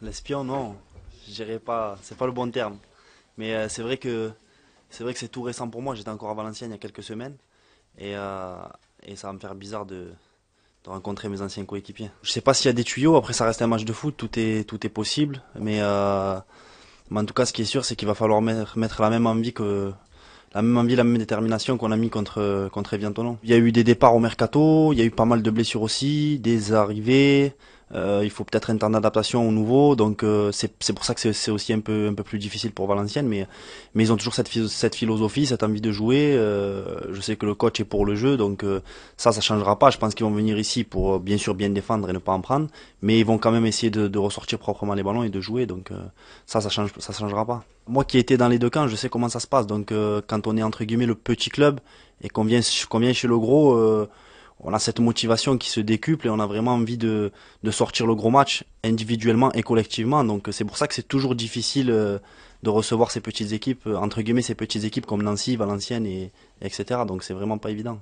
L'espion, non, je dirais pas, c'est pas le bon terme. Mais c'est vrai que c'est tout récent pour moi. J'étais encore à Valenciennes il y a quelques semaines et, euh, et ça va me faire bizarre de rencontrer mes anciens coéquipiers. Je sais pas s'il y a des tuyaux. Après, ça reste un match de foot, tout est possible. Mais en tout cas, ce qui est sûr, c'est qu'il va falloir mettre la même détermination qu'on a mis contre Evian Tonon. Il y a eu des départs au mercato, il y a eu pas mal de blessures aussi, des arrivées. Il faut peut-être un temps d'adaptation au nouveau, donc c'est pour ça que c'est aussi un peu plus difficile pour Valenciennes, mais ils ont toujours cette philosophie, cette envie de jouer. Je sais que le coach est pour le jeu, donc ça changera pas. Je pense qu'ils vont venir ici pour bien sûr bien défendre et ne pas en prendre, mais ils vont quand même essayer de ressortir proprement les ballons et de jouer, donc ça changera pas. Moi qui étais dans les deux camps, je sais comment ça se passe. Donc quand on est entre guillemets le petit club et qu'on vient chez le gros, on a cette motivation qui se décuple et on a vraiment envie de sortir le gros match individuellement et collectivement. Donc c'est pour ça que c'est toujours difficile de recevoir ces petites équipes, entre guillemets ces petites équipes comme Nancy, Valenciennes etc. Donc c'est vraiment pas évident.